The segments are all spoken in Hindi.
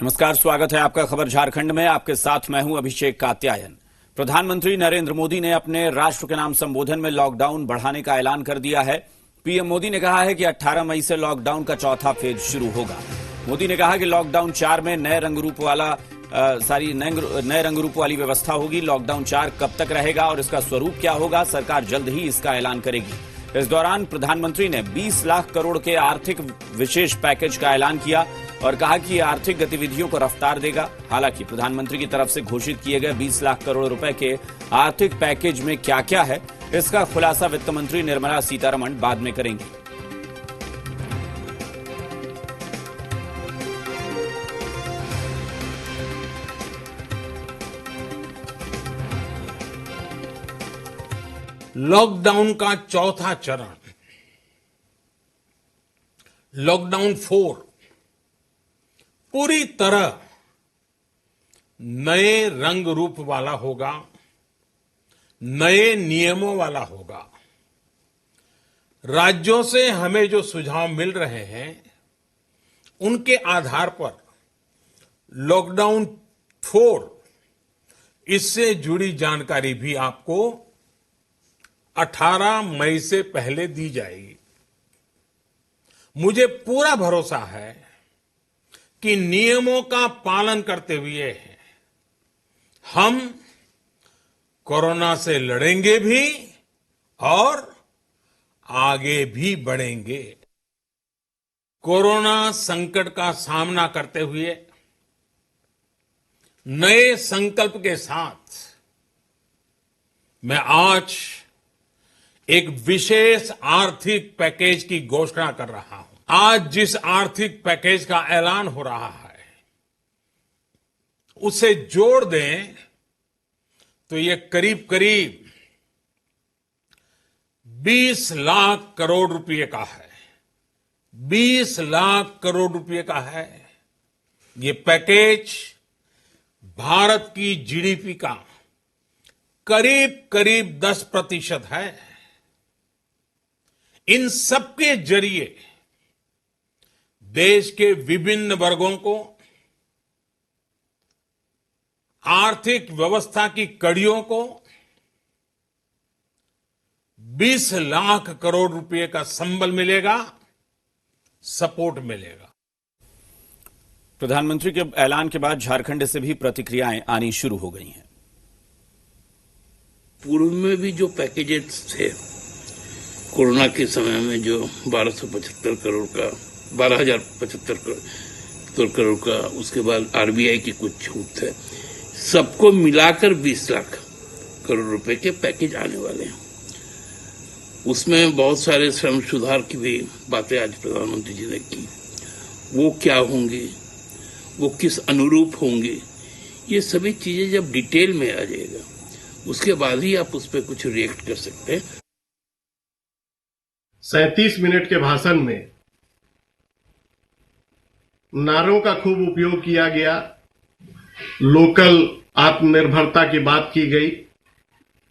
नमस्कार, स्वागत है आपका खबर झारखंड में। आपके साथ मैं हूं अभिषेक कात्यायन। प्रधानमंत्री नरेंद्र मोदी ने अपने राष्ट्र के नाम संबोधन में लॉकडाउन बढ़ाने का ऐलान कर दिया है। पीएम मोदी ने कहा है कि 18 मई से लॉकडाउन का चौथा फेज शुरू होगा। मोदी ने कहा कि लॉकडाउन 4 में नए रंग रूप वाली व्यवस्था होगी। लॉकडाउन 4 कब तक रहेगा और इसका स्वरूप क्या होगा, सरकार जल्द ही इसका ऐलान करेगी। इस दौरान प्रधानमंत्री ने 20 लाख करोड़ के आर्थिक विशेष पैकेज का ऐलान किया और कहा कि यह आर्थिक गतिविधियों को रफ्तार देगा। हालांकि प्रधानमंत्री की तरफ से घोषित किए गए 20 लाख करोड़ रुपए के आर्थिक पैकेज में क्या क्या है, इसका खुलासा वित्त मंत्री निर्मला सीतारमण बाद में करेंगी। लॉकडाउन का चौथा चरण, लॉकडाउन 4, पूरी तरह नए रंग रूप वाला होगा, नए नियमों वाला होगा। राज्यों से हमें जो सुझाव मिल रहे हैं उनके आधार पर लॉकडाउन 4, इससे जुड़ी जानकारी भी आपको 18 मई से पहले दी जाएगी। मुझे पूरा भरोसा है कि नियमों का पालन करते हुए हम कोरोना से लड़ेंगे भी और आगे भी बढ़ेंगे। कोरोना संकट का सामना करते हुए नए संकल्प के साथ मैं आज एक विशेष आर्थिक पैकेज की घोषणा कर रहा हूं। आज जिस आर्थिक पैकेज का ऐलान हो रहा है उसे जोड़ दें तो ये करीब करीब 20 लाख करोड़ रुपए का है। 20 लाख करोड़ रुपए का है। ये पैकेज भारत की जीडीपी का करीब करीब 10% है। इन सबके जरिए देश के विभिन्न वर्गों को आर्थिक व्यवस्था की कड़ियों को 20 लाख करोड़ रुपए का संबल मिलेगा, सपोर्ट मिलेगा। प्रधानमंत्री के ऐलान के बाद झारखंड से भी प्रतिक्रियाएं आनी शुरू हो गई हैं। पूर्व में भी जो पैकेजेस थे, कोरोना के समय में जो 1275 करोड़ का 12,075 करोड़ का, उसके बाद आरबीआई की कुछ छूट थे, सबको मिलाकर 20 लाख करोड़ रुपए के पैकेज आने वाले हैं। उसमें बहुत सारे श्रम सुधार की भी बातें आज प्रधानमंत्री जी ने की। वो क्या होंगी, वो किस अनुरूप होंगी, ये सभी चीजें जब डिटेल में आ जाएगा उसके बाद ही आप उस पर कुछ रिएक्ट कर सकते हैं। 37 मिनट के भाषण में नारों का खूब उपयोग किया गया। लोकल आत्मनिर्भरता की बात की गई।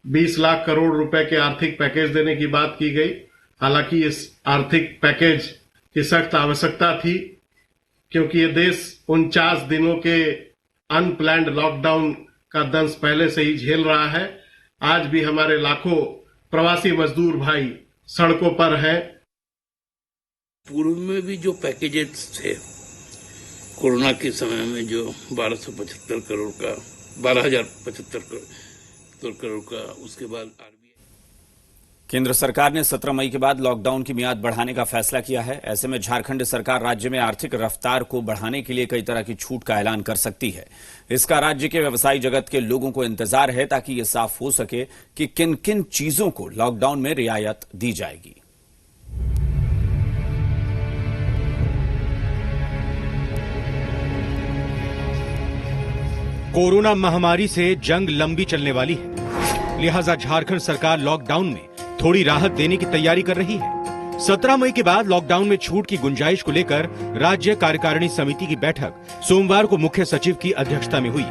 20 लाख करोड़ रुपए के आर्थिक पैकेज देने की बात की गई। हालांकि इस आर्थिक पैकेज की सख्त आवश्यकता थी, क्योंकि ये देश 49 दिनों के अनप्लैन्ड लॉकडाउन का दंश पहले से ही झेल रहा है। आज भी हमारे लाखों प्रवासी मजदूर भाई सड़कों पर हैं। पूर्व में भी जो पैकेजेस थे, कोरोना के समय में जो 1275 करोड़ का 12,075 करोड़ का, उसके बाद आरबीआई। केंद्र सरकार ने 17 मई के बाद लॉकडाउन की मियाद बढ़ाने का फैसला किया है। ऐसे में झारखंड सरकार राज्य में आर्थिक रफ्तार को बढ़ाने के लिए कई तरह की छूट का ऐलान कर सकती है। इसका राज्य के व्यवसायी जगत के लोगों को इंतजार है, ताकि ये साफ हो सके कि किन किन चीजों को लॉकडाउन में रियायत दी जाएगी। कोरोना महामारी से जंग लंबी चलने वाली है, लिहाजा झारखंड सरकार लॉकडाउन में थोड़ी राहत देने की तैयारी कर रही है। 17 मई के बाद लॉकडाउन में छूट की गुंजाइश को लेकर राज्य कार्यकारिणी समिति की बैठक सोमवार को मुख्य सचिव की अध्यक्षता में हुई,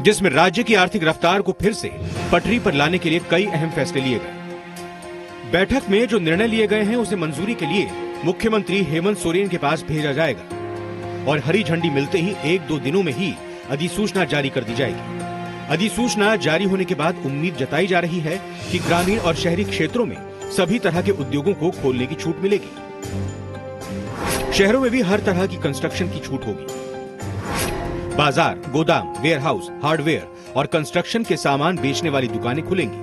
जिसमें राज्य की आर्थिक रफ्तार को फिर से पटरी पर लाने के लिए कई अहम फैसले लिए गए। बैठक में जो निर्णय लिए गए हैं उसे मंजूरी के लिए मुख्यमंत्री हेमंत सोरेन के पास भेजा जाएगा। और हरी झंडी मिलते ही 1-2 दिनों में ही अधिसूचना जारी कर दी जाएगी। अधिसूचना जारी होने के बाद उम्मीद जताई जा रही है कि ग्रामीण और शहरी क्षेत्रों में सभी तरह के उद्योगों को खोलने की छूट मिलेगी। शहरों में भी हर तरह की कंस्ट्रक्शन की छूट होगी। बाजार, गोदाम, वेयरहाउस, हार्डवेयर और कंस्ट्रक्शन के सामान बेचने वाली दुकानें खुलेंगी।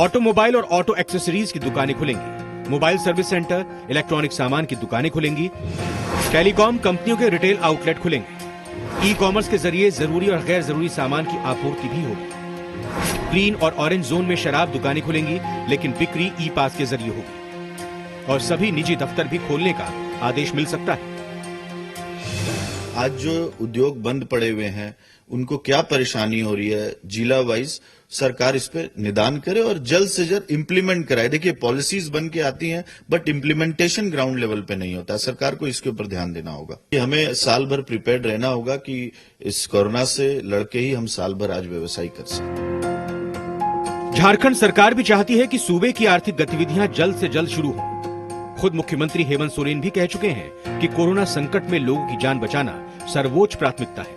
ऑटोमोबाइल और ऑटो एक्सेसरीज की दुकानें खुलेंगी। मोबाइल सर्विस सेंटर, इलेक्ट्रॉनिक सामान की दुकानें खुलेंगी। टेलीकॉम कंपनियों के रिटेल आउटलेट खुलेंगे। ई कॉमर्स के जरिए जरूरी और गैर जरूरी सामान की आपूर्ति भी होगी। ग्रीन और ऑरेंज जोन में शराब दुकानें खुलेंगी, लेकिन बिक्री ई पास के जरिए होगी। और सभी निजी दफ्तर भी खोलने का आदेश मिल सकता है। आज जो उद्योग बंद पड़े हुए हैं उनको क्या परेशानी हो रही है, जिला वाइज सरकार इस पे निदान करे और जल्द से जल्द इंप्लीमेंट कराए। देखिए, पॉलिसीज बन के आती हैं बट इंप्लीमेंटेशन ग्राउंड लेवल पे नहीं होता। सरकार को इसके ऊपर ध्यान देना होगा। हमें साल भर प्रिपेयर्ड रहना होगा कि इस कोरोना से लड़के ही हम साल भर आज व्यवसाय कर सकें। झारखंड सरकार भी चाहती है कि सूबे की आर्थिक गतिविधियां जल्द से जल्द शुरू हों। खुद मुख्यमंत्री हेमंत सोरेन भी कह चुके हैं कि कोरोना संकट में लोगों की जान बचाना सर्वोच्च प्राथमिकता है,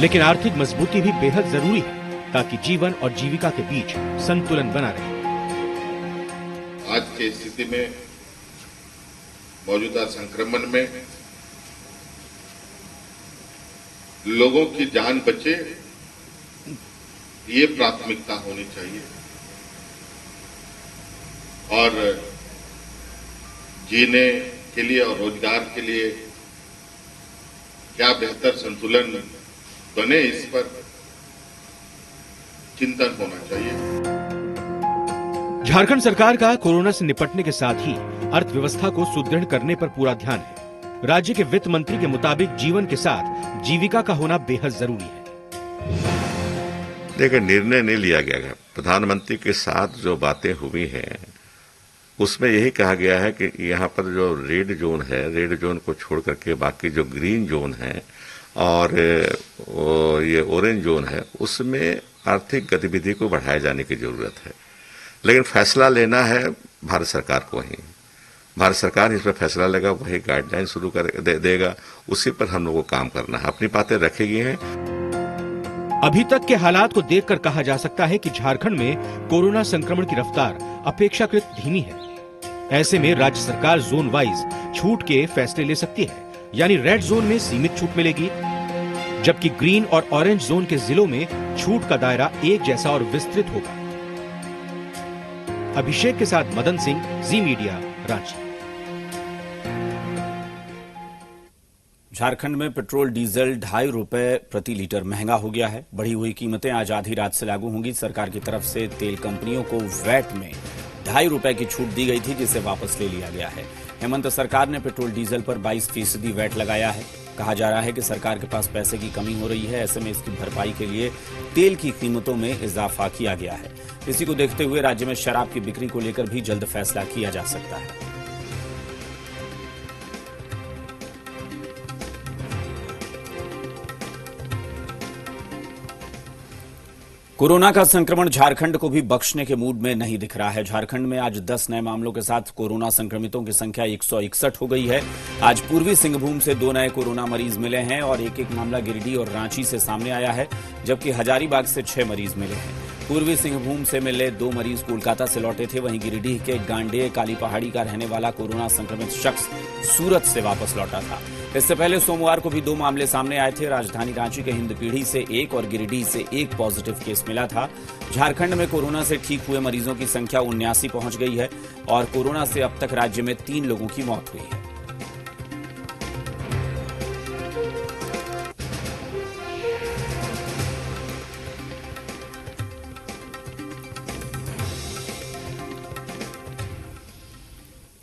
लेकिन आर्थिक मजबूती भी बेहद जरूरी है ताकि जीवन और जीविका के बीच संतुलन बना रहे। आज की स्थिति में, मौजूदा संक्रमण में लोगों की जान बचे, ये प्राथमिकता होनी चाहिए। और जीने के लिए और रोजगार के लिए क्या बेहतर संतुलन बने, इस पर चिंतन होना चाहिए। झारखंड सरकार का कोरोना से निपटने के साथ ही अर्थव्यवस्था को सुदृढ़ करने पर पूरा ध्यान है। राज्य के वित्त मंत्री के मुताबिक जीवन के साथ जीविका का होना बेहद जरूरी है। देखिए, निर्णय नहीं लिया गया है। प्रधानमंत्री के साथ जो बातें हुई हैं उसमें यही कहा गया है कि यहाँ पर जो रेड जोन है, रेड जोन को छोड़ करके बाकी जो ग्रीन जोन है और ये ऑरेंज जोन है, उसमें आर्थिक गतिविधि को बढ़ाए जाने की जरूरत है। लेकिन फैसला लेना है भारत सरकार को ही। भारत सरकार इस पर फैसला लेगा, वही गाइडलाइन शुरू कर देगा, उसी पर हम लोगों को काम करना है। अपनी बातें रखेगी हैं। अभी तक के हालात को देखकर कहा जा सकता है कि झारखंड में कोरोना संक्रमण की रफ्तार अपेक्षाकृत धीमी है। ऐसे में राज्य सरकार जोन वाइज छूट के फैसले ले सकती है, यानी रेड जोन में सीमित छूट मिलेगी, जबकि ग्रीन और ऑरेंज जोन के जिलों में छूट का दायरा एक जैसा और विस्तृत होगा। अभिषेक के साथ मदन सिंह, जी मीडिया, रांची। झारखंड में पेट्रोल डीजल 2.5 रुपए प्रति लीटर महंगा हो गया है। बढ़ी हुई कीमतें आज आधी रात से लागू होंगी। सरकार की तरफ से तेल कंपनियों को वैट में 2.5 रुपए की छूट दी गई थी, जिसे वापस ले लिया गया है। हेमंत सरकार ने पेट्रोल डीजल पर 22% वैट लगाया है। कहा जा रहा है कि सरकार के पास पैसे की कमी हो रही है, ऐसे में इसकी भरपाई के लिए तेल की कीमतों में इजाफा किया गया है। इसी को देखते हुए राज्य में शराब की बिक्री को लेकर भी जल्द फैसला किया जा सकता है। कोरोना का संक्रमण झारखंड को भी बख्शने के मूड में नहीं दिख रहा है। झारखंड में आज 10 नए मामलों के साथ कोरोना संक्रमितों की संख्या 161 हो गई है। आज पूर्वी सिंहभूम से 2 नए कोरोना मरीज मिले हैं और एक मामला गिरिडीह और रांची से सामने आया है, जबकि हजारीबाग से 6 मरीज मिले हैं। पूर्वी सिंहभूम से मिले 2 मरीज कोलकाता से लौटे थे। वहीं गिरिडीह के गांडेय काली पहाड़ी का रहने वाला कोरोना संक्रमित शख्स सूरत से वापस लौटा था। इससे पहले सोमवार को भी 2 मामले सामने आए थे। राजधानी रांची के हिंदपीढ़ी से 1 और गिरिडीह से 1 पॉजिटिव केस मिला था। झारखंड में कोरोना से ठीक हुए मरीजों की संख्या 79 पहुंच गई है और कोरोना से अब तक राज्य में 3 लोगों की मौत हुई है।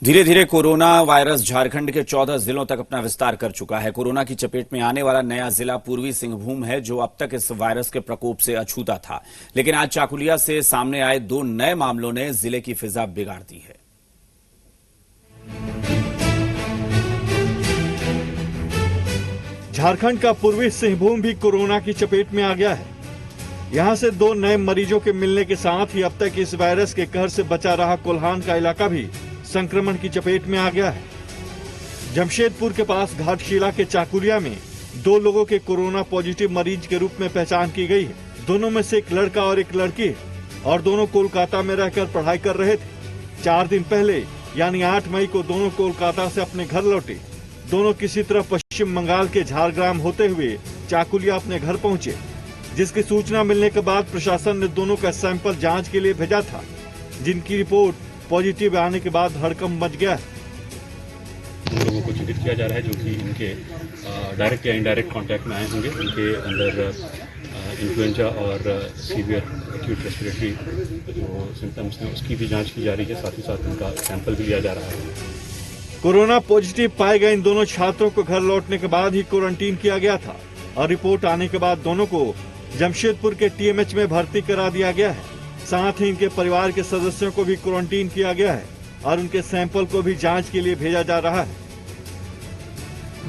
धीरे धीरे कोरोना वायरस झारखंड के 14 जिलों तक अपना विस्तार कर चुका है। कोरोना की चपेट में आने वाला नया जिला पूर्वी सिंहभूम है, जो अब तक इस वायरस के प्रकोप से अछूता था। लेकिन आज चाकुलिया से सामने आए 2 नए मामलों ने जिले की फिजा बिगाड़ दी है। झारखंड का पूर्वी सिंहभूम भी कोरोना की चपेट में आ गया है। यहां से 2 नए मरीजों के मिलने के साथ ही अब तक इस वायरस के कहर से बचा रहा कोल्हान का इलाका भी संक्रमण की चपेट में आ गया है। जमशेदपुर के पास घाटशिला के चाकुलिया में 2 लोगों के कोरोना पॉजिटिव मरीज के रूप में पहचान की गई है। दोनों में से एक लड़का और एक लड़की है और दोनों कोलकाता में रहकर पढ़ाई कर रहे थे। 4 दिन पहले यानी 8 मई को दोनों कोलकाता से अपने घर लौटे। दोनों किसी तरह पश्चिम बंगाल के झारग्राम होते हुए चाकुलिया अपने घर पहुंचे, जिसकी सूचना मिलने के बाद प्रशासन ने दोनों का सैंपल जांच के लिए भेजा था, जिनकी रिपोर्ट पॉजिटिव आने के बाद हड़कंप मच गया है। उन लोगों को चिन्हित किया जा रहा है जो कि इनके डायरेक्ट या इनडायरेक्ट कांटेक्ट में आए होंगे। उनके अंदर इन्फ्लुएंजा और सीवियर एक्यूट रेस्पिरेटरी जो सिम्टम्स हैं उसकी भी जांच की जा रही है, साथ ही साथ उनका सैंपल भी लिया जा रहा है। कोरोना पॉजिटिव पाए गए इन दोनों छात्रों को घर लौटने के बाद ही क्वारंटीन किया गया था और रिपोर्ट आने के बाद दोनों को जमशेदपुर के टीएमएच में भर्ती करा दिया गया है। साथ ही इनके परिवार के सदस्यों को भी क्वारंटीन किया गया है और उनके सैंपल को भी जांच के लिए भेजा जा रहा है।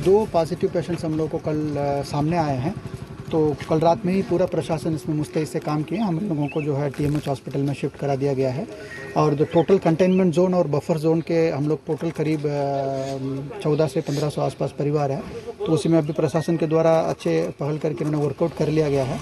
2 पॉजिटिव पेशेंट्स हम लोग को कल सामने आए हैं, तो कल रात में ही पूरा प्रशासन इसमें मुस्तैद से काम किए। हम लोगों को जो है टीएमएच हॉस्पिटल में शिफ्ट करा दिया गया है और जो टोटल कंटेनमेंट जोन और बफर जोन के हम लोग टोटल करीब 1400 से 1500 आसपास परिवार है, तो उसी में अभी प्रशासन के द्वारा अच्छे पहल करके उन्हें वर्कआउट कर लिया गया है।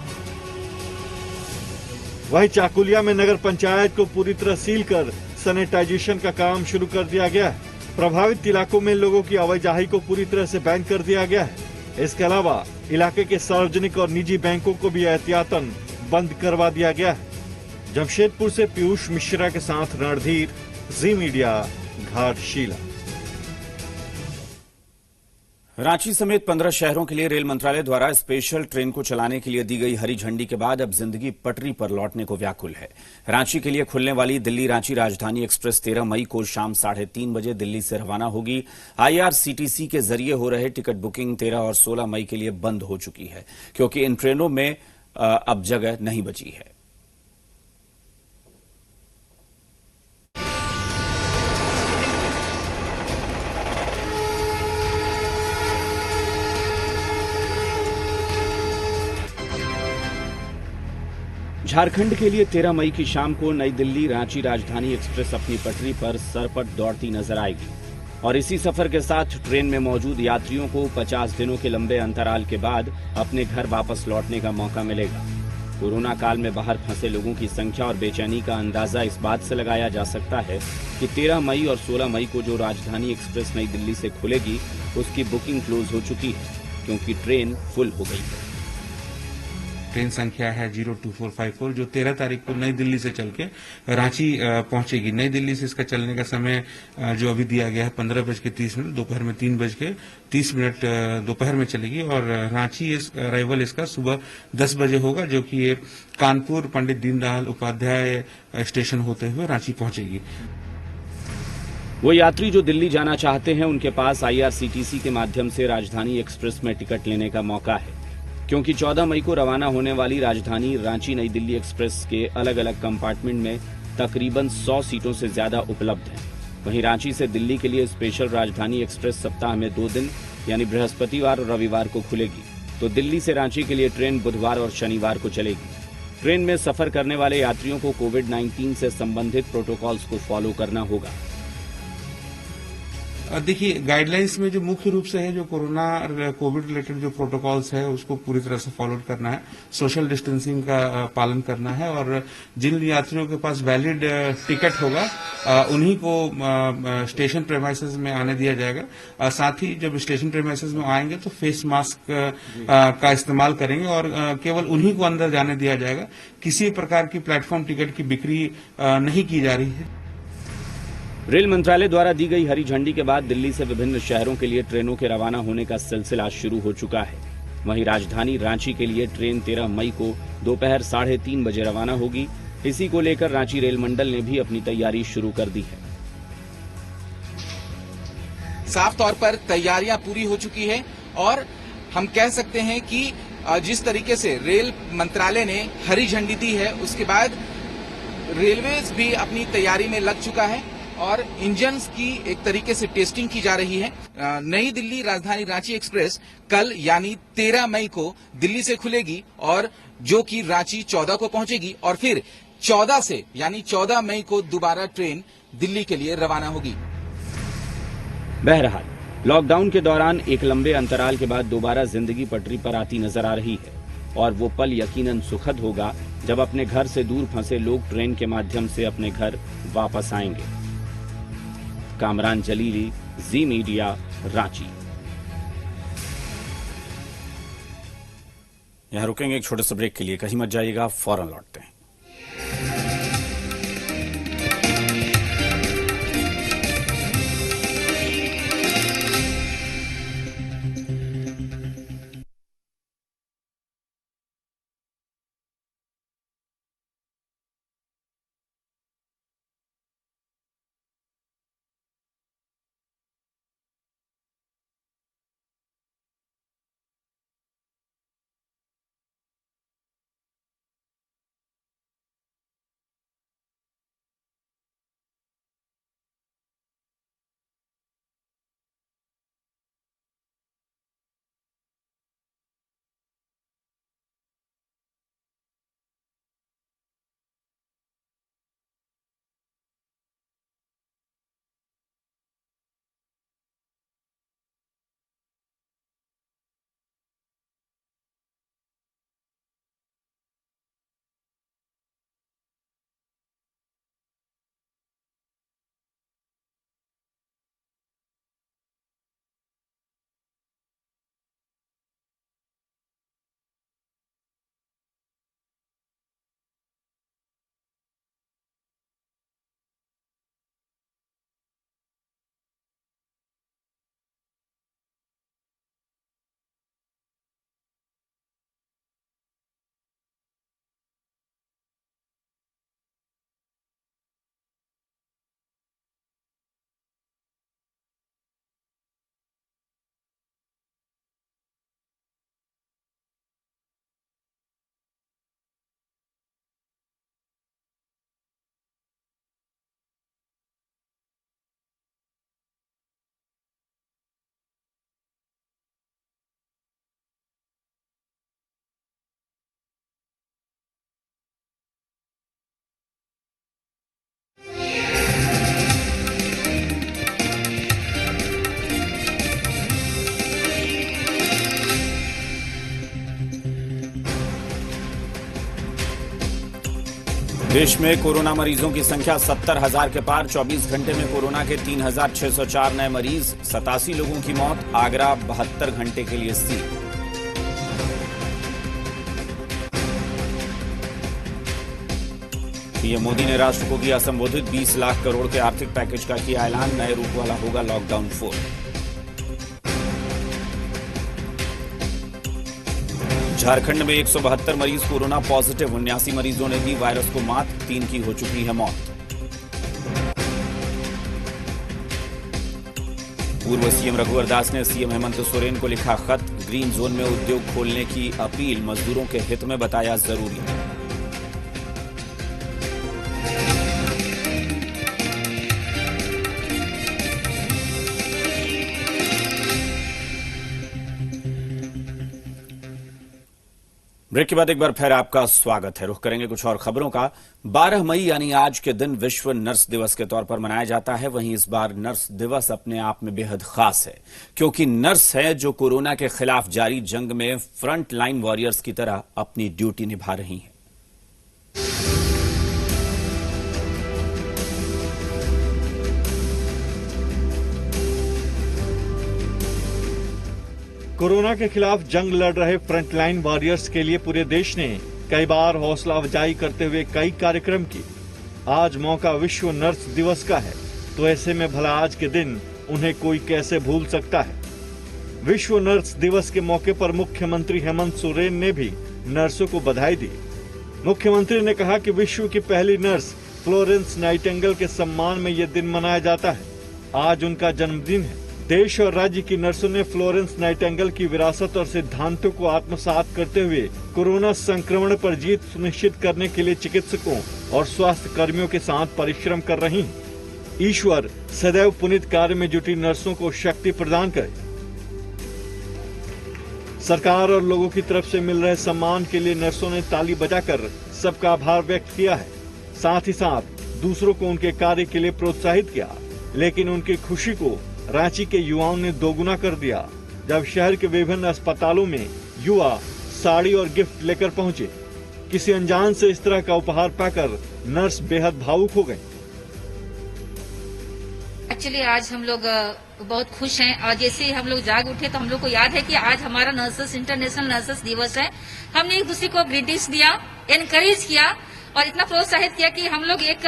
वहीं चाकुलिया में नगर पंचायत को पूरी तरह सील कर सैनिटाइजेशन का काम शुरू कर दिया गया है। प्रभावित इलाकों में लोगों की आवाजाही को पूरी तरह से बैन कर दिया गया है। इसके अलावा इलाके के सार्वजनिक और निजी बैंकों को भी एहतियातन बंद करवा दिया गया है। जमशेदपुर से पीयूष मिश्रा के साथ रणधीर, जी मीडिया, घाटशिला। रांची समेत 15 शहरों के लिए रेल मंत्रालय द्वारा स्पेशल ट्रेन को चलाने के लिए दी गई हरी झंडी के बाद अब जिंदगी पटरी पर लौटने को व्याकुल है। रांची के लिए खुलने वाली दिल्ली रांची राजधानी एक्सप्रेस 13 मई को शाम 3:30 बजे दिल्ली से रवाना होगी। आईआरसीटीसी के जरिए हो रहे टिकट बुकिंग 13 और 16 मई के लिए बंद हो चुकी है, क्योंकि इन ट्रेनों में अब जगह नहीं बची है। झारखंड के लिए 13 मई की शाम को नई दिल्ली रांची राजधानी एक्सप्रेस अपनी पटरी पर सरपट दौड़ती नजर आएगी और इसी सफर के साथ ट्रेन में मौजूद यात्रियों को 50 दिनों के लंबे अंतराल के बाद अपने घर वापस लौटने का मौका मिलेगा। कोरोना काल में बाहर फंसे लोगों की संख्या और बेचैनी का अंदाजा इस बात से लगाया जा सकता है कि 13 मई और 16 मई को जो राजधानी एक्सप्रेस नई दिल्ली से खुलेगी उसकी बुकिंग क्लोज हो चुकी है, क्योंकि ट्रेन फुल हो गई है। ट्रेन संख्या है 02454 जो 13 तारीख को नई दिल्ली से चल के रांची पहुंचेगी। नई दिल्ली से इसका चलने का समय जो अभी दिया गया है 15:30, दोपहर में 3:30 दोपहर में चलेगी और रांची अराइवल इसका सुबह 10 बजे होगा, जो कि ये कानपुर पंडित दीनदयाल उपाध्याय स्टेशन होते हुए रांची पहुंचेगी। वो यात्री जो दिल्ली जाना चाहते हैं उनके पास आईआरसीटीसी के माध्यम से राजधानी एक्सप्रेस में टिकट लेने का मौका है, क्योंकि 14 मई को रवाना होने वाली राजधानी रांची नई दिल्ली एक्सप्रेस के अलग अलग कंपार्टमेंट में तकरीबन 100 सीटों से ज्यादा उपलब्ध हैं। वहीं रांची से दिल्ली के लिए स्पेशल राजधानी एक्सप्रेस सप्ताह में 2 दिन यानी बृहस्पतिवार और रविवार को खुलेगी, तो दिल्ली से रांची के लिए ट्रेन बुधवार और शनिवार को चलेगी। ट्रेन में सफर करने वाले यात्रियों को कोविड-19 से संबंधित प्रोटोकॉल्स को फॉलो करना होगा। देखिए, गाइडलाइंस में जो मुख्य रूप से है, जो कोरोना कोविड रिलेटेड जो प्रोटोकॉल्स है उसको पूरी तरह से फॉलो करना है, सोशल डिस्टेंसिंग का पालन करना है और जिन यात्रियों के पास वैलिड टिकट होगा उन्हीं को स्टेशन प्रेमाइसेस में आने दिया जाएगा। साथ ही जब स्टेशन प्रेमाइसेस में आएंगे तो फेस मास्क का इस्तेमाल करेंगे और केवल उन्हीं को अंदर जाने दिया जाएगा। किसी प्रकार की प्लेटफॉर्म टिकट की बिक्री नहीं की जा रही है। रेल मंत्रालय द्वारा दी गई हरी झंडी के बाद दिल्ली से विभिन्न शहरों के लिए ट्रेनों के रवाना होने का सिलसिला शुरू हो चुका है। वहीं राजधानी रांची के लिए ट्रेन 13 मई को दोपहर 3:30 बजे रवाना होगी। इसी को लेकर रांची रेल मंडल ने भी अपनी तैयारी शुरू कर दी है। साफ तौर पर तैयारियां पूरी हो चुकी है और हम कह सकते हैं कि जिस तरीके से रेल मंत्रालय ने हरी झंडी दी है उसके बाद रेलवेज भी अपनी तैयारी में लग चुका है और इंजन्स की एक तरीके से टेस्टिंग की जा रही है। नई दिल्ली राजधानी रांची एक्सप्रेस कल यानी 13 मई को दिल्ली से खुलेगी और जो कि रांची 14 को पहुंचेगी और फिर 14 से यानी 14 मई को दोबारा ट्रेन दिल्ली के लिए रवाना होगी। बहरहाल लॉकडाउन के दौरान एक लंबे अंतराल के बाद दोबारा जिंदगी पटरी पर आती नजर आ रही है और वो पल यकीनन सुखद होगा जब अपने घर से दूर फंसे लोग ट्रेन के माध्यम से अपने घर वापस आएंगे। कामरान जलीली, जी मीडिया, रांची। यहां रुकेंगे एक छोटे से ब्रेक के लिए, कहीं मत जाइएगा, फौरन लौटते हैं। देश में कोरोना मरीजों की संख्या 70,000 के पार। 24 घंटे में कोरोना के 3,604 नए मरीज, 87 लोगों की मौत। आगरा 72 घंटे के लिए सील। पीएम मोदी ने राष्ट्र को किया संबोधित। 20 लाख करोड़ के आर्थिक पैकेज का किया ऐलान। नए रूप वाला होगा लॉकडाउन 4। झारखंड में 172 मरीज कोरोना पॉजिटिव। 79 मरीजों ने दी वायरस को मात। 3 की हो चुकी है मौत। पूर्व सीएम रघुवर दास ने सीएम हेमंत सोरेन को लिखा खत। ग्रीन जोन में उद्योग खोलने की अपील मजदूरों के हित में बताया जरूरी। ब्रेक के बाद एक बार फिर आपका स्वागत है। रुख करेंगे कुछ और खबरों का। 12 मई यानी आज के दिन विश्व नर्स दिवस के तौर पर मनाया जाता है। वहीं इस बार नर्स दिवस अपने आप में बेहद खास है, क्योंकि नर्स है जो कोरोना के खिलाफ जारी जंग में फ्रंट लाइन वॉरियर्स की तरह अपनी ड्यूटी निभा रही हैं। कोरोना के खिलाफ जंग लड़ रहे फ्रंटलाइन वॉरियर्स के लिए पूरे देश ने कई बार हौसला अफजाई करते हुए कई कार्यक्रम किए। आज मौका विश्व नर्स दिवस का है, तो ऐसे में भला आज के दिन उन्हें कोई कैसे भूल सकता है। विश्व नर्स दिवस के मौके पर मुख्यमंत्री हेमंत सोरेन ने भी नर्सों को बधाई दी। मुख्यमंत्री ने कहा कि विश्व की पहली नर्स फ्लोरेंस नाइटिंगेल के सम्मान में यह दिन मनाया जाता है। आज उनका जन्मदिन है। देश और राज्य की नर्सों ने फ्लोरेंस नाइटिंगेल की विरासत और सिद्धांतों को आत्मसात करते हुए कोरोना संक्रमण पर जीत सुनिश्चित करने के लिए चिकित्सकों और स्वास्थ्य कर्मियों के साथ परिश्रम कर रही हैं। ईश्वर सदैव पुनीत कार्य में जुटी नर्सों को शक्ति प्रदान करे। सरकार और लोगों की तरफ से मिल रहे सम्मान के लिए नर्सों ने ताली बजाकर सबका आभार व्यक्त किया है। साथ ही साथ दूसरों को उनके कार्य के लिए प्रोत्साहित किया, लेकिन उनकी खुशी को रांची के युवाओं ने दोगुना कर दिया जब शहर के विभिन्न अस्पतालों में युवा साड़ी और गिफ्ट लेकर पहुंचे। किसी अनजान से इस तरह का उपहार पाकर नर्स बेहद भावुक हो गए। एक्चुअली आज हम लोग बहुत खुश हैं और जैसे ही हम लोग जाग उठे तो हम लोग को याद है कि आज हमारा नर्सेस इंटरनेशनल नर्सेस दिवस है। हमने एक दूसरे को ग्रीटिंग्स दिया, एनकरेज किया और इतना प्रोत्साहित किया कि हम लोग एक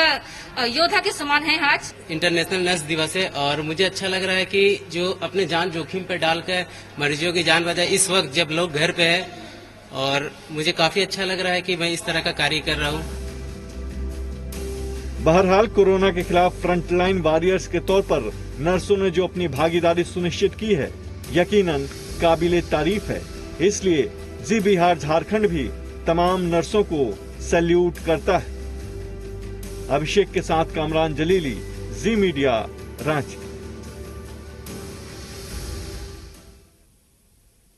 योद्धा के समान हैं। आज इंटरनेशनल नर्स दिवस है और मुझे अच्छा लग रहा है कि जो अपने जान जोखिम पर डालकर मरीजों की जान बचाए इस वक्त जब लोग घर पे है, और मुझे काफी अच्छा लग रहा है कि मैं इस तरह का कार्य कर रहा हूँ। बहरहाल कोरोना के खिलाफ फ्रंटलाइन वॉरियर्स के तौर पर नर्सों ने जो अपनी भागीदारी सुनिश्चित की है यकीनन काबिले तारीफ है। इसलिए जी बिहार झारखंड भी तमाम नर्सों को सैल्यूट करता है। अभिषेक के साथ कामरान जलीली, जी मीडिया, रांची।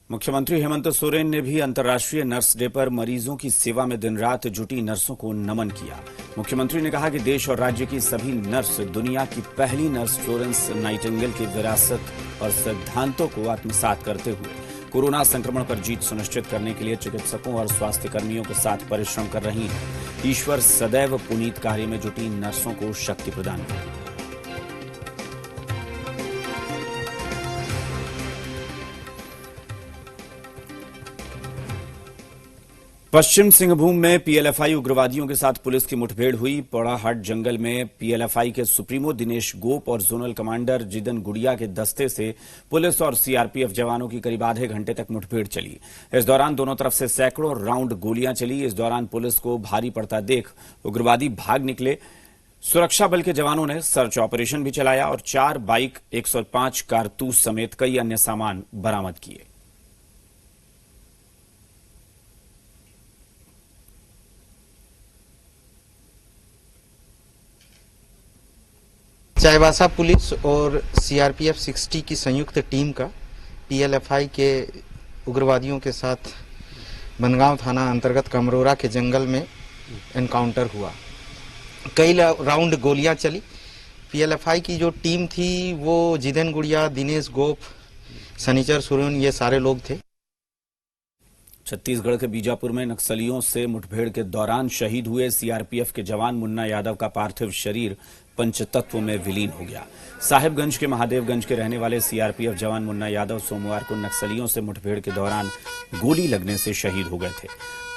मुख्यमंत्री हेमंत सोरेन ने भी अंतर्राष्ट्रीय नर्स डे पर मरीजों की सेवा में दिन रात जुटी नर्सों को नमन किया। मुख्यमंत्री ने कहा कि देश और राज्य की सभी नर्स दुनिया की पहली नर्स फ्लोरेंस नाइटिंगेल की विरासत और सिद्धांतों को आत्मसात करते हुए कोरोना संक्रमण पर जीत सुनिश्चित करने के लिए चिकित्सकों और स्वास्थ्य कर्मियों के साथ परिश्रम कर रही हैं। ईश्वर सदैव पुनीत कार्य में जुटी नर्सों को शक्ति प्रदान करे। पश्चिम सिंहभूम में पीएलएफआई उग्रवादियों के साथ पुलिस की मुठभेड़ हुई। पौड़ाहाट जंगल में पीएलएफआई के सुप्रीमो दिनेश गोप और जोनल कमांडर जिदन गुड़िया के दस्ते से पुलिस और सीआरपीएफ जवानों की करीब आधे घंटे तक मुठभेड़ चली। इस दौरान दोनों तरफ से सैकड़ों राउंड गोलियां चली। इस दौरान पुलिस को भारी पड़ता देख उग्रवादी भाग निकले। सुरक्षा बल के जवानों ने सर्च ऑपरेशन भी चलाया और 4 बाइक, 105 कारतूस समेत कई अन्य सामान बरामद किए। चाईबासा पुलिस और सीआरपीएफ 60 की संयुक्त टीम का पीएलएफआई के उग्रवादियों के साथ बनगांव थाना अंतर्गत कमरोरा के जंगल में एनकाउंटर हुआ। कई राउंड गोलियां चली। पीएलएफआई की जो टीम थी वो जिदन गुड़िया, दिनेश गोप, सनीचर सुरेन ये सारे लोग थे। छत्तीसगढ़ के बीजापुर में नक्सलियों से मुठभेड़ के दौरान शहीद हुए सीआरपीएफ के जवान मुन्ना यादव का पार्थिव शरीर पंचतत्व में विलीन हो गया। साहिबगंज के महादेवगंज के रहने वाले सीआरपीएफ जवान मुन्ना यादव सोमवार को नक्सलियों से मुठभेड़ के दौरान गोली लगने से शहीद हो गए थे।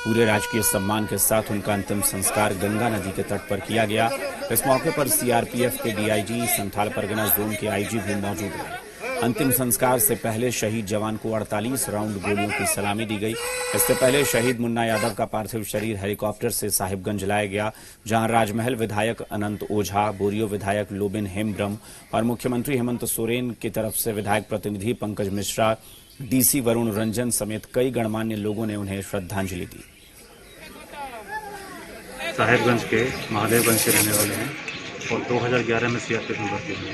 पूरे राजकीय सम्मान के साथ उनका अंतिम संस्कार गंगा नदी के तट पर किया गया। इस मौके पर सीआरपीएफ के डीआईजी, संथाल परगना जोन के आईजी भी मौजूद रहे। अंतिम संस्कार से पहले शहीद जवान को 48 राउंड गोलियों की सलामी दी गई। इससे पहले शहीद मुन्ना यादव का पार्थिव शरीर हेलीकॉप्टर से साहिबगंज लाया गया, जहां राजमहल विधायक अनंत ओझा, बोरियो विधायक लोबिन हेम्ब्रम और मुख्यमंत्री हेमंत सोरेन की तरफ से विधायक प्रतिनिधि पंकज मिश्रा, डीसी वरुण रंजन समेत कई गणमान्य लोगों ने उन्हें श्रद्धांजलि दी। साहिबगंज के महादेवगंज से रहने वाले हैं और 2011 में सीआरपीएफ में भर्ती हुए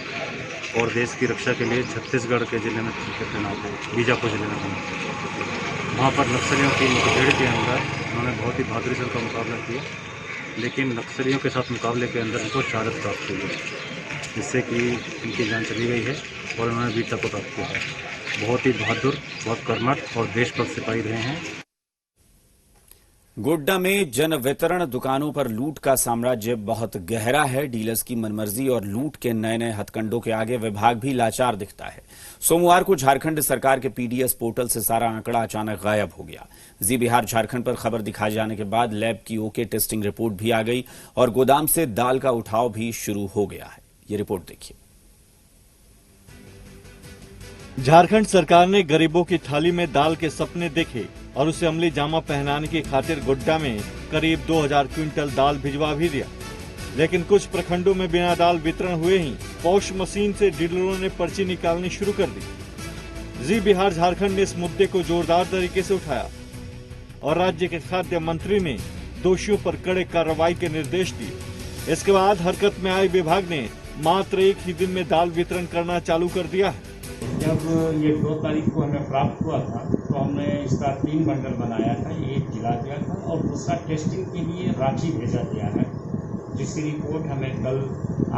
और देश की रक्षा के लिए छत्तीसगढ़ के जिले में तैनात थे, बीजापुर जिले में तैनात थे। वहाँ पर नक्सलियों की मुठभेड़ के अंदर उन्होंने बहुत ही बहादुरी से उनका मुकाबला किया, लेकिन नक्सलियों के साथ मुकाबले के अंदर उनको शहादत प्राप्त हुई है, जिससे कि उनकी जान चली गई है और उन्होंने वीरता को प्राप्त किया है। बहुत ही बहादुर, बहुत कर्मठ और देशभक्त सिपाही रहे हैं। गोड्डा में जन वितरण दुकानों पर लूट का साम्राज्य बहुत गहरा है। डीलर्स की मनमर्जी और लूट के नए नए हथकंडों के आगे विभाग भी लाचार दिखता है। सोमवार को झारखंड सरकार के पीडीएस पोर्टल से सारा आंकड़ा अचानक गायब हो गया। जी बिहार झारखंड पर खबर दिखाए जाने के बाद लैब की ओके टेस्टिंग रिपोर्ट भी आ गई और गोदाम से दाल का उठाव भी शुरू हो गया है। ये रिपोर्ट देखिए। झारखंड सरकार ने गरीबों की थाली में दाल के सपने देखे और उसे अमली जामा पहनाने की खातिर गोड्डा में करीब 2000 क्विंटल दाल भिजवा भी दिया, लेकिन कुछ प्रखंडों में बिना दाल वितरण हुए ही पॉश मशीन से डीलरों ने पर्ची निकालनी शुरू कर दी। जी बिहार झारखंड ने इस मुद्दे को जोरदार तरीके से उठाया और राज्य के खाद्य मंत्री ने दोषियों पर कड़े कार्रवाई के निर्देश दिए। इसके बाद हरकत में आए विभाग ने मात्र एक ही दिन में दाल वितरण करना चालू कर दिया है। जब ये 2 तारीख को हमें प्राप्त हुआ था तो हमने इसका 3 बंडल बनाया था, एक जिला गया था और दूसरा टेस्टिंग के लिए रांची भेजा गया है, जिसकी रिपोर्ट हमें कल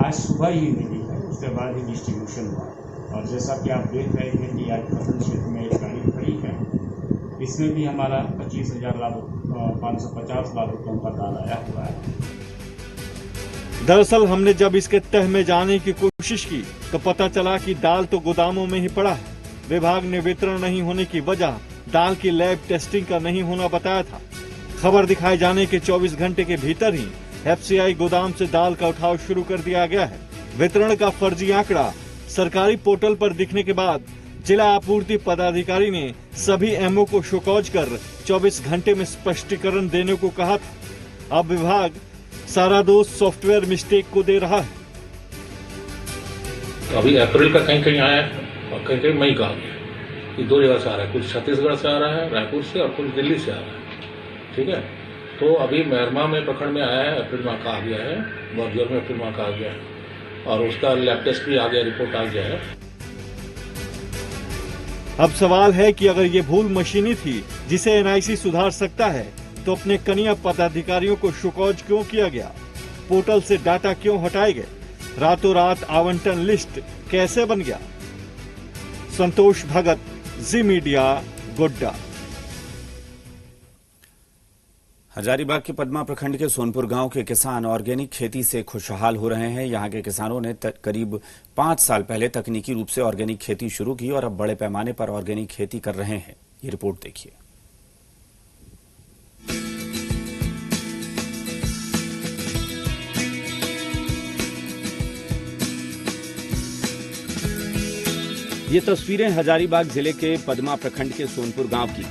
आज सुबह ही मिली है। उसके बाद ही डिस्ट्रीब्यूशन हुआ। और जैसा कि आप देख रहे हैं कि आज फसल क्षेत्र में एक गाड़ी खड़ी है, इसमें भी हमारा 25,550 लाभुकों का दाल आया हुआ है। दरअसल हमने जब इसके तह में जाने की कोशिश की तो पता चला कि दाल तो गोदामों में ही पड़ा है। विभाग ने वितरण नहीं होने की वजह दाल की लैब टेस्टिंग का नहीं होना बताया था। खबर दिखाए जाने के 24 घंटे के भीतर ही एफसीआई गोदाम से दाल का उठाव शुरू कर दिया गया है। वितरण का फर्जी आंकड़ा सरकारी पोर्टल पर दिखने के बाद जिला आपूर्ति पदाधिकारी ने सभी एमओ को शोकॉज कर 24 घंटे में स्पष्टीकरण देने को कहा था। अब विभाग सारा दोष सॉफ्टवेयर मिस्टेक को दे रहा है। अभी अप्रैल का कहीं कहीं आया और कहीं कहीं मई का आ गया। ये दो जगह से आ रहा है, कुछ छत्तीसगढ़ से आ रहा है, रायपुर से, और कुछ दिल्ली से आ रहा है। ठीक है, तो अभी मेहरमा में प्रखंड में आया है, अप्रैल माह का आ गया है, बर्जर में अप्रैल माह का आ गया है, और उसका लैब टेस्ट भी आ गया, रिपोर्ट आ गया है। अब सवाल है कि अगर ये भूल मशीनी थी जिसे एनआईसी सुधार सकता है तो अपने कनीय पदाधिकारियों को शोकॉज क्यों किया गया? पोर्टल से डाटा क्यों हटाए गए? रातों रात आवंटन लिस्ट कैसे बन गया? संतोष भगत, जी मीडिया, गोड्डा। हजारीबाग के पदमा प्रखंड के सोनपुर गांव के किसान ऑर्गेनिक खेती से खुशहाल हो रहे हैं। यहां के किसानों ने करीब 5 साल पहले तकनीकी रूप से ऑर्गेनिक खेती शुरू की और अब बड़े पैमाने पर ऑर्गेनिक खेती कर रहे हैं। ये रिपोर्ट देखिए। ये तस्वीरें हजारीबाग जिले के पदमा प्रखंड के सोनपुर गांव की।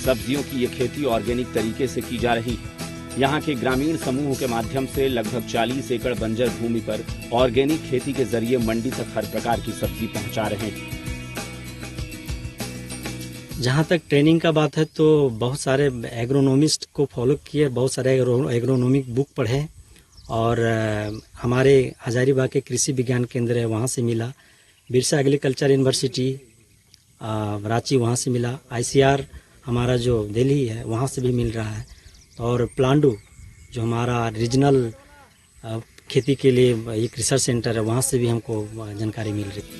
सब्जियों की ये खेती ऑर्गेनिक तरीके से की जा रही है। यहाँ के ग्रामीण समूह के माध्यम से लगभग 40 एकड़ बंजर भूमि पर ऑर्गेनिक खेती के जरिए मंडी तक हर प्रकार की सब्जी पहुँचा रहे हैं। जहाँ तक ट्रेनिंग का बात है तो बहुत सारे एग्रोनॉमिस्ट को फॉलो किए, बहुत सारे एग्रोनॉमिक बुक पढ़े और हमारे हजारीबाग के कृषि विज्ञान केंद्र है वहाँ से मिला, बिरसा एग्रीकल्चर यूनिवर्सिटी रांची वहाँ से मिला, आईसीआर हमारा जो दिल्ली है वहाँ से भी मिल रहा है, और प्लांडू जो हमारा रीजनल खेती के लिए एक रिसर्च सेंटर है वहाँ से भी हमको जानकारी मिल रही है।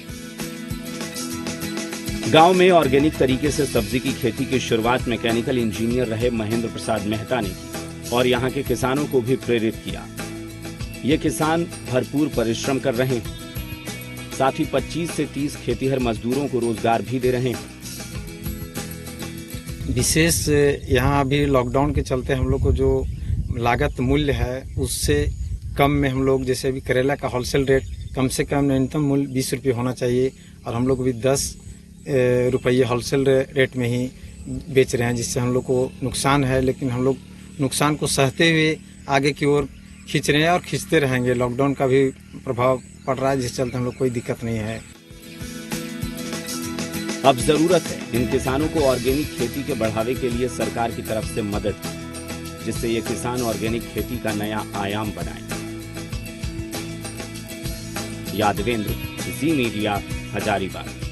गांव में ऑर्गेनिक तरीके से सब्जी की खेती की शुरुआत मैकेनिकल इंजीनियर रहे महेंद्र प्रसाद मेहता ने की और यहाँ के किसानों को भी प्रेरित किया। ये किसान भरपूर परिश्रम कर रहे हैं, साथ ही 25 से 30 खेतीहर मजदूरों को रोजगार भी दे रहे हैं। विशेष यहाँ अभी लॉकडाउन के चलते हम लोग को जो लागत मूल्य है उससे कम में हम लोग, जैसे अभी करेला का होलसेल रेट कम से कम न्यूनतम मूल्य 20 रुपये होना चाहिए और हम लोग भी 10 रुपये होलसेल रेट में ही बेच रहे हैं, जिससे हम लोग को नुकसान है, लेकिन हम लोग नुकसान को सहते हुए आगे की ओर खींच रहे हैं और खींचते रहेंगे। लॉकडाउन का भी प्रभाव पड़ रहा है जिस चलते हम लोग कोई दिक्कत नहीं है। अब जरूरत है इन किसानों को ऑर्गेनिक खेती के बढ़ावे के लिए सरकार की तरफ से मदद की, जिससे ये किसान ऑर्गेनिक खेती का नया आयाम बनाएं। यादवेंद्र, जी मीडिया, हजारीबाग।